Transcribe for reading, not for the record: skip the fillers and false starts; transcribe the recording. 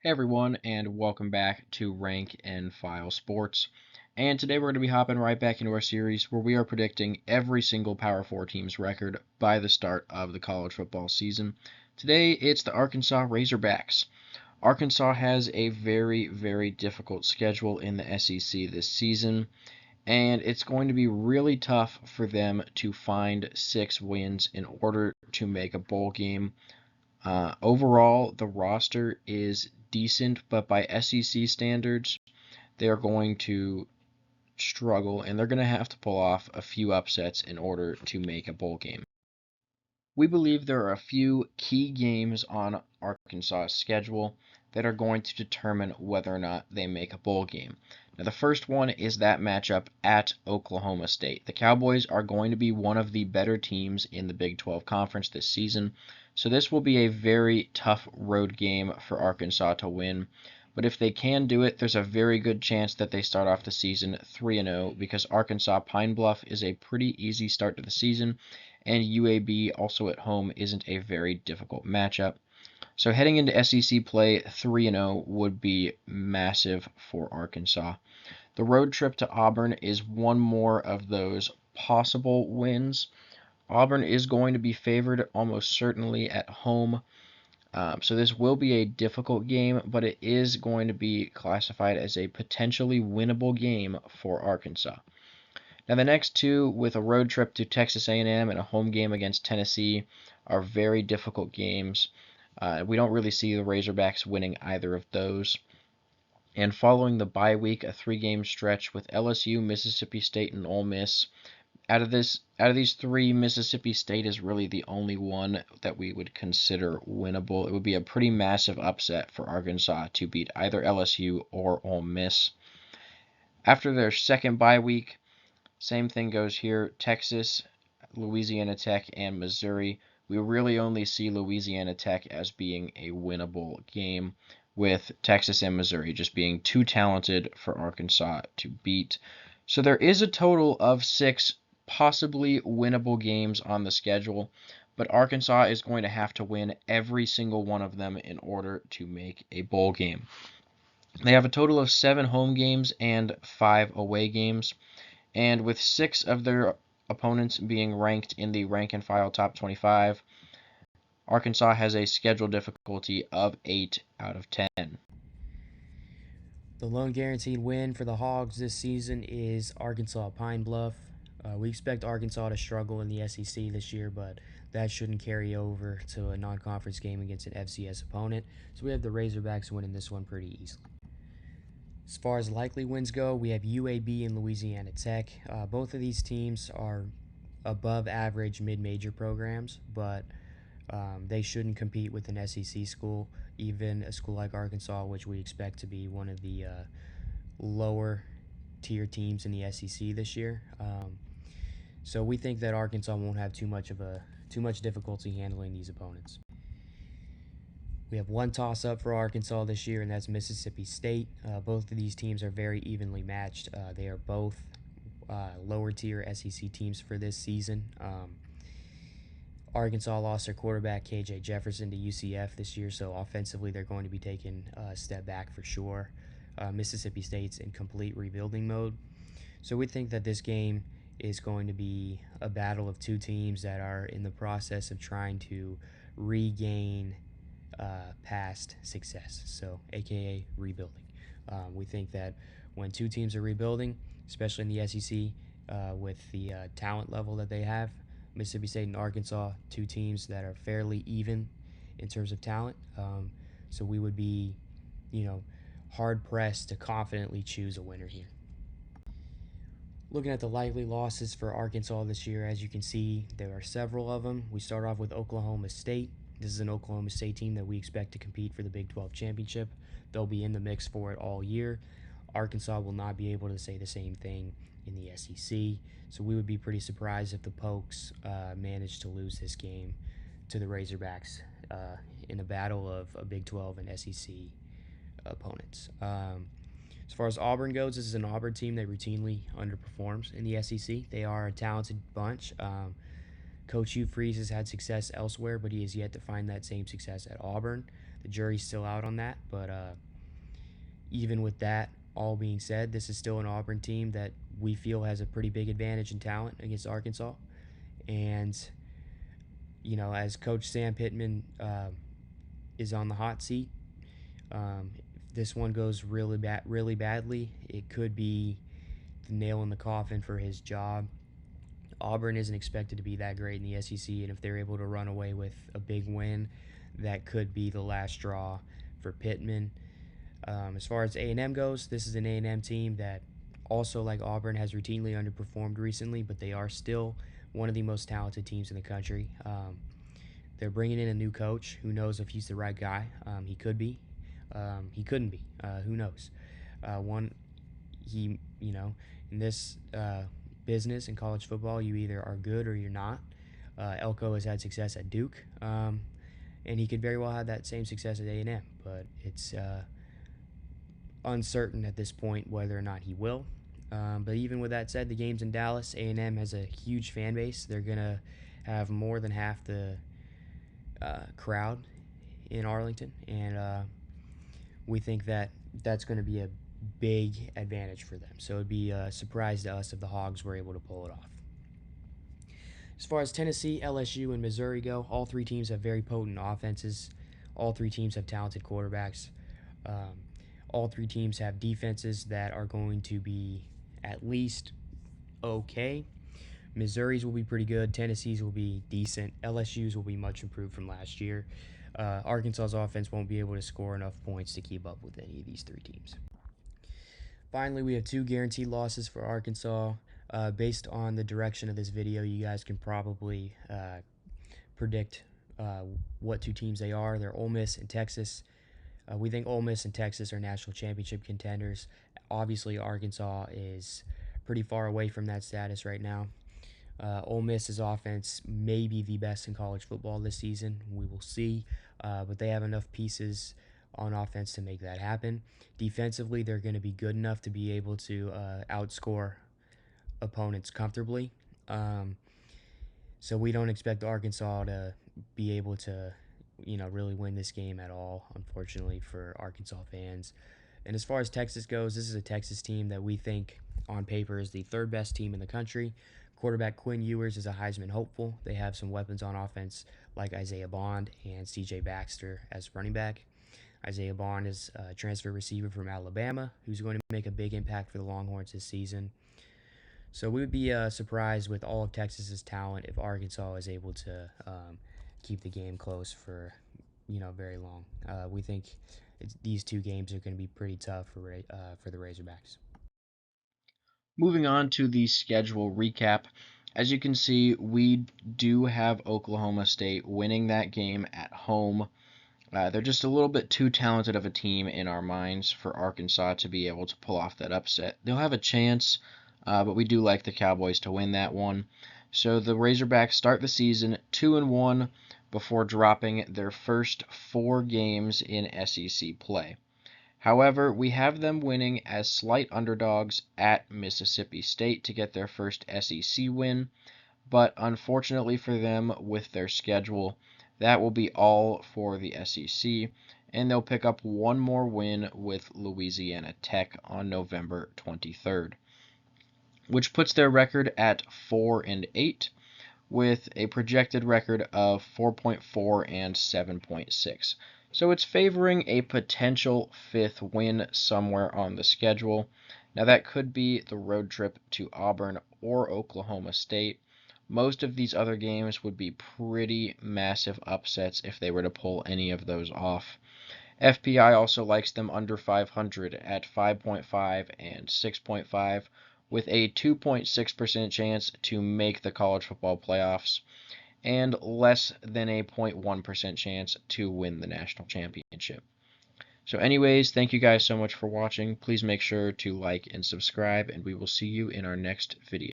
Hey everyone, and welcome back to Rank and File Sports. And today we're going to be hopping right back into our series where we are predicting every single Power 4 team's record by the start of the college football season. Today it's the Arkansas Razorbacks. Arkansas has a very, very difficult schedule in the SEC this season, and it's going to be really tough for them to find 6 wins in order to make a bowl game. Overall, the roster is decent, but by SEC standards, they are going to struggle and they're going to have to pull off a few upsets in order to make a bowl game. We believe there are a few key games on Arkansas's schedule that are going to determine whether or not they make a bowl game. Now, the first one is that matchup at Oklahoma State. The Cowboys are going to be one of the better teams in the Big 12 Conference this season, so this will be a very tough road game for Arkansas to win. But if they can do it, there's a very good chance that they start off the season 3-0 because Arkansas Pine Bluff is a pretty easy start to the season, and UAB also at home isn't a very difficult matchup. So heading into SEC play, 3-0 would be massive for Arkansas. The road trip to Auburn is one more of those possible wins. Auburn is going to be favored almost certainly at home. So this will be a difficult game, but it is going to be classified as a potentially winnable game for Arkansas. Now the next two, with a road trip to Texas A&M and a home game against Tennessee, are very difficult games. We don't really see the Razorbacks winning either of those. And following the bye week, a 3-game stretch with LSU, Mississippi State, and Ole Miss. Out of these three, Mississippi State is really the only one that we would consider winnable. It would be a pretty massive upset for Arkansas to beat either LSU or Ole Miss. After their second bye week, same thing goes here. Texas, Louisiana Tech, and Missouri. We really only see Louisiana Tech as being a winnable game, with Texas and Missouri just being too talented for Arkansas to beat. So there is a total of 6 possibly winnable games on the schedule, but Arkansas is going to have to win every single one of them in order to make a bowl game. They have a total of 7 home games and 5 away games. And with 6 of their opponents being ranked in the rank and file top 25, Arkansas has a schedule difficulty of 8 out of 10. The lone guaranteed win for the Hogs this season is Arkansas Pine Bluff. We expect Arkansas to struggle in the SEC this year, but that shouldn't carry over to a non conference game against an FCS opponent. So we have the Razorbacks winning this one pretty easily. As far as likely wins go, we have UAB and Louisiana Tech. Both of these teams are above average mid major programs, but they shouldn't compete with an SEC school, even a school like Arkansas, which we expect to be one of the lower tier teams in the SEC this year. So we think that Arkansas won't have too much difficulty handling these opponents. We have one toss up for Arkansas this year, and that's Mississippi State. Both of these teams are very evenly matched. They are both lower tier SEC teams for this season. Arkansas lost their quarterback KJ Jefferson to UCF this year, so offensively they're going to be taking a step back for sure. Mississippi State's in complete rebuilding mode, so we think that this game is going to be a battle of two teams that are in the process of trying to regain past success, so aka rebuilding. We think that when two teams are rebuilding, especially in the SEC, with the talent level that they have, Mississippi State and Arkansas, two teams that are fairly even in terms of talent. So we would be, hard pressed to confidently choose a winner here. Looking at the likely losses for Arkansas this year, as you can see, there are several of them. We start off with Oklahoma State. This is an Oklahoma State team that we expect to compete for the Big 12 championship. They'll be in the mix for it all year. Arkansas will not be able to say the same thing in the SEC, so we would be pretty surprised if the Pokes managed to lose this game to the Razorbacks in a battle of a Big 12 and SEC opponents. As far as Auburn goes, this is an Auburn team that routinely underperforms in the SEC. They are a talented bunch. Coach Hugh Freeze has had success elsewhere, but he has yet to find that same success at Auburn. The jury's still out on that, but even with that all being said, this is still an Auburn team that we feel has a pretty big advantage in talent against Arkansas. And, as Coach Sam Pittman is on the hot seat, if this one goes really badly, it could be the nail in the coffin for his job. Auburn isn't expected to be that great in the SEC, and if they're able to run away with a big win, that could be the last straw for Pittman. As far as A&M goes, this is an A&M team that also, like Auburn, has routinely underperformed recently, but they are still one of the most talented teams in the country. They're bringing in a new coach. Who knows if he's the right guy? He could be. He couldn't be. Who knows? In this business in college football, you either are good or you're not. Elko has had success at Duke, and he could very well have that same success at A&M, but it's uncertain at this point whether or not he will. But even with that said, the game's in Dallas. A&M has a huge fan base. They're going to have more than half the crowd in Arlington, and we think that that's going to be a big advantage for them. So it'd be a surprise to us if the Hogs were able to pull it off. As far as Tennessee, LSU, and Missouri go, all three teams have very potent offenses. All three teams have talented quarterbacks. All three teams have defenses that are going to be at least okay. Missouri's will be pretty good. Tennessee's will be decent. LSU's will be much improved from last year. Arkansas's offense won't be able to score enough points to keep up with any of these three teams. Finally, we have two guaranteed losses for Arkansas. Based on the direction of this video, you guys can probably predict what two teams they are. They're Ole Miss and Texas. We think Ole Miss and Texas are national championship contenders. Obviously, Arkansas is pretty far away from that status right now. Ole Miss's offense may be the best in college football this season. We will see, but they have enough pieces on offense to make that happen. Defensively, they're going to be good enough to be able to outscore opponents comfortably. So we don't expect Arkansas to be able to, really win this game at all, unfortunately, for Arkansas fans. And as far as Texas goes, this is a Texas team that we think on paper is the third best team in the country. Quarterback Quinn Ewers is a Heisman hopeful. They have some weapons on offense like Isaiah Bond and C.J. Baxter as running back. Isaiah Bond is a transfer receiver from Alabama who's going to make a big impact for the Longhorns this season. So we would be surprised with all of Texas's talent if Arkansas is able to keep the game close for very long. We think these two games are going to be pretty tough for the Razorbacks. Moving on to the schedule recap. As you can see, we do have Oklahoma State winning that game at home. They're just a little bit too talented of a team in our minds for Arkansas to be able to pull off that upset. They'll have a chance, but we do like the Cowboys to win that one. So the Razorbacks start the season 2-1 before dropping their first 4 games in SEC play. However, we have them winning as slight underdogs at Mississippi State to get their first SEC win, but unfortunately for them with their schedule, that will be all for the SEC, and they'll pick up one more win with Louisiana Tech on November 23rd, which puts their record at 4-8, with a projected record of 4.4 and 7.6. So it's favoring a potential 5th win somewhere on the schedule. Now that could be the road trip to Auburn or Oklahoma State. Most of these other games would be pretty massive upsets if they were to pull any of those off. FPI also likes them under 500 at 5.5 and 6.5, with a 2.6% chance to make the college football playoffs and less than a 0.1% chance to win the national championship. So anyways, thank you guys so much for watching. Please make sure to like and subscribe, and we will see you in our next video.